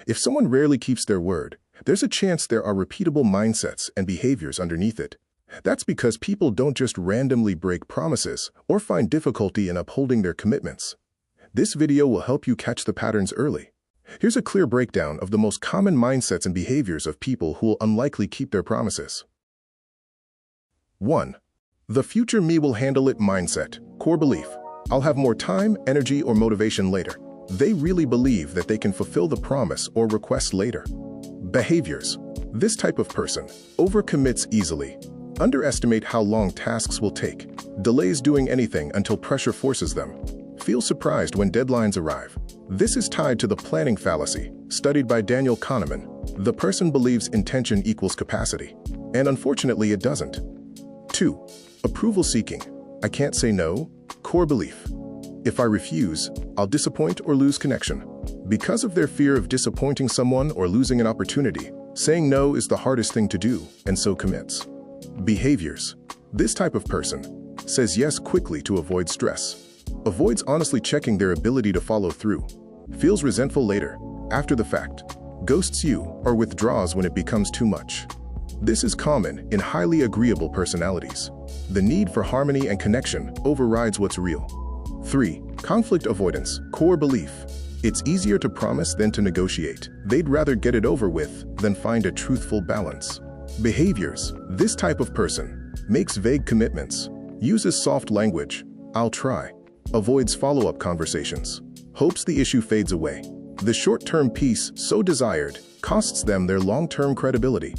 If someone rarely keeps their word, there's a chance there are repeatable mindsets and behaviors underneath it. That's because people don't just randomly break promises or find difficulty in upholding their commitments. This video will help you catch the patterns early. Here's a clear breakdown of the most common mindsets and behaviors of people who will unlikely keep their promises. 1. The future me will handle it mindset. Core belief: I'll have more time, energy, or motivation later. They really believe that they can fulfill the promise or request later. Behaviors: this type of person overcommits easily, underestimate how long tasks will take, delays doing anything until pressure forces them, feel surprised when deadlines arrive. This is tied to the planning fallacy, studied by Daniel Kahneman. The person believes intention equals capacity, and unfortunately it doesn't. 2. Approval seeking: I can't say no. Core belief: if I refuse, I'll disappoint or lose connection. Because of their fear of disappointing someone or losing an opportunity, saying no is the hardest thing to do, and so commits. Behaviors: this type of person says yes quickly to avoid stress, avoids honestly checking their ability to follow through, feels resentful later, after the fact, ghosts you, or withdraws when it becomes too much. This is common in highly agreeable personalities. The need for harmony and connection overrides what's real. 3. Conflict avoidance. Core belief: it's easier to promise than to negotiate. They'd rather get it over with than find a truthful balance. Behaviors: this type of person makes vague commitments, uses soft language, "I'll try," avoids follow-up conversations, hopes the issue fades away. The short-term peace so desired costs them their long-term credibility.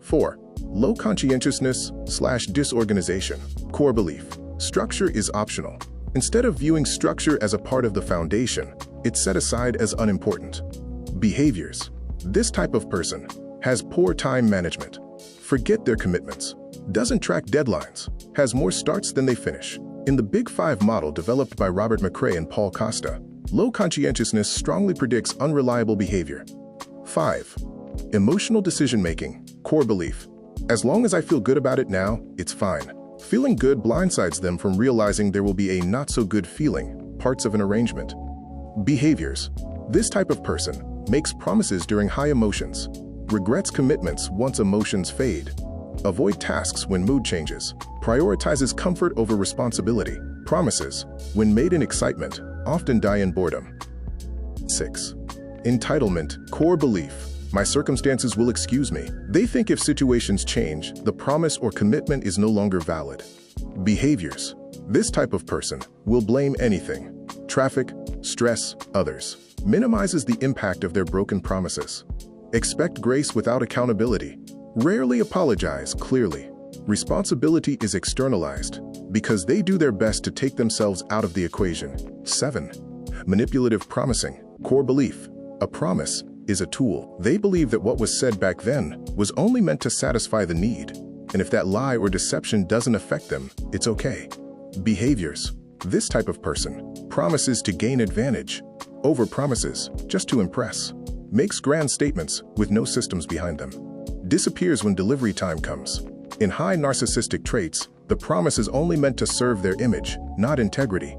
4. Low conscientiousness/disorganization. Core belief: structure is optional. Instead of viewing structure as a part of the foundation, it's set aside as unimportant. Behaviors: this type of person has poor time management, forget their commitments, doesn't track deadlines, has more starts than they finish. In the Big Five model developed by Robert McRae and Paul Costa, low conscientiousness strongly predicts unreliable behavior. 5. Emotional decision-making. Core belief: as long as I feel good about it now, it's fine. Feeling good blindsides them from realizing there will be a not-so-good feeling, parts of an arrangement. Behaviors: this type of person makes promises during high emotions, regrets commitments once emotions fade, avoid tasks when mood changes, prioritizes comfort over responsibility. Promises, when made in excitement, often die in boredom. 6. Entitlement. Core belief: my circumstances will excuse me. They think if situations change, the promise or commitment is no longer valid. Behaviors: this type of person will blame anything, traffic, stress, others, minimizes the impact of their broken promises, expect grace without accountability, rarely apologize clearly. Responsibility is externalized because they do their best to take themselves out of the equation. 7. Manipulative promising. Core belief: a promise is a tool. They believe that what was said back then was only meant to satisfy the need, and if that lie or deception doesn't affect them, it's okay. Behaviors: this type of person promises to gain advantage, overpromises just to impress, makes grand statements with no systems behind them, disappears when delivery time comes. In high narcissistic traits, the promise is only meant to serve their image, not integrity.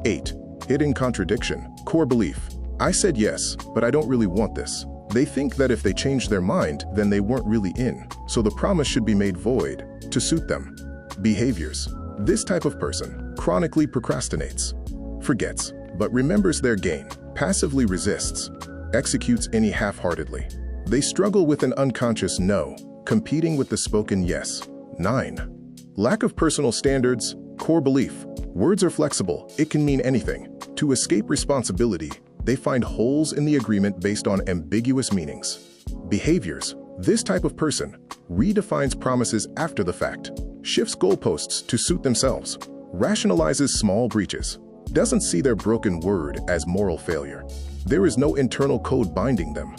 8. Hidden contradiction. Core belief: I said yes, but I don't really want this. They think that if they change their mind, then they weren't really in, so the promise should be made void to suit them. Behaviors: this type of person chronically procrastinates, forgets, but remembers their gain, passively resists, executes any half-heartedly. They struggle with an unconscious no, competing with the spoken yes. 9. Lack of personal standards. Core belief: words are flexible, it can mean anything. To escape responsibility, they find holes in the agreement based on ambiguous meanings. Behaviors: this type of person redefines promises after the fact, shifts goalposts to suit themselves, rationalizes small breaches, doesn't see their broken word as moral failure. There is no internal code binding them.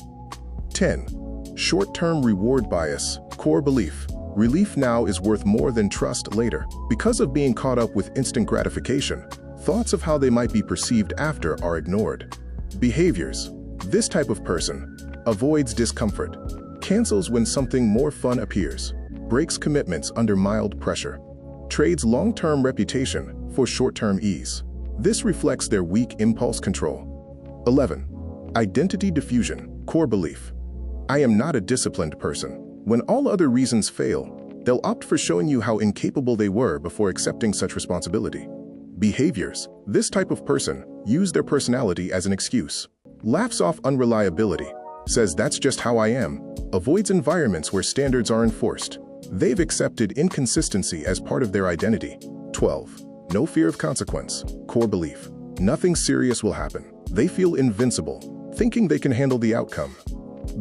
10. Short-term reward bias. Core belief: relief now is worth more than trust later. Because of being caught up with instant gratification, thoughts of how they might be perceived after are ignored. Behaviors: this type of person avoids discomfort, cancels when something more fun appears, breaks commitments under mild pressure, trades long-term reputation for short-term ease. This reflects their weak impulse control. 11. Identity diffusion. Core belief. I am not a disciplined person. When all other reasons fail, they'll opt for showing you how incapable they were before accepting such responsibility. Behaviors. This type of person use their personality as an excuse. Laughs off unreliability. Says that's just how I am. Avoids environments where standards are enforced. They've accepted inconsistency as part of their identity. 12. No fear of consequence. Core belief. Nothing serious will happen. They feel invincible, thinking they can handle the outcome.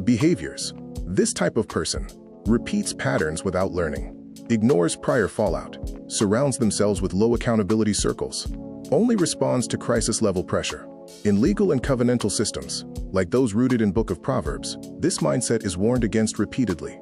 Behaviors. This type of person repeats patterns without learning, ignores prior fallout, surrounds themselves with low accountability circles, only responds to crisis-level pressure. In legal and covenantal systems, like those rooted in Book of Proverbs, this mindset is warned against repeatedly.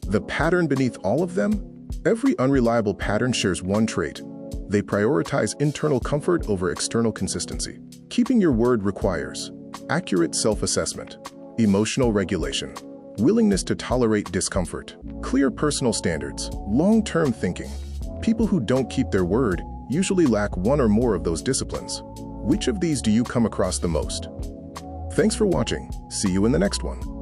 The pattern beneath all of them? Every unreliable pattern shares one trait. They prioritize internal comfort over external consistency. Keeping your word requires accurate self-assessment, emotional regulation, willingness to tolerate discomfort, clear personal standards, long-term thinking. People who don't keep their word usually lack one or more of those disciplines. Which of these do you come across the most? Thanks for watching. See you in the next one.